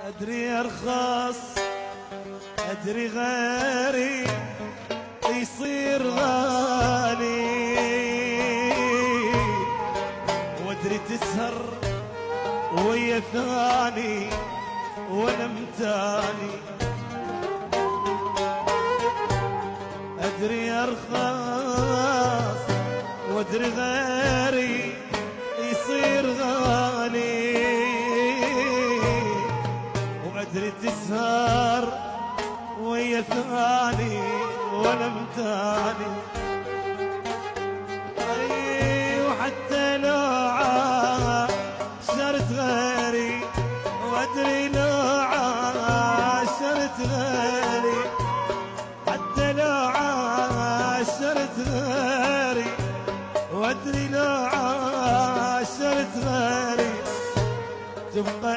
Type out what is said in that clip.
أدري أرخص أدري غيري يصير غالي، وأدري تسهر ويا ثاني وأنا متاني. أدري أرخص وأدري غيري يصير غالي، وأدري تسهر ويا ثاني وأنا متاني. أي وحتى لو عاشرت غيري، وأدري لو عاشرت غيري، حتى لو عاشرت غيري، وأدري لو عاشرت غيري، تبقى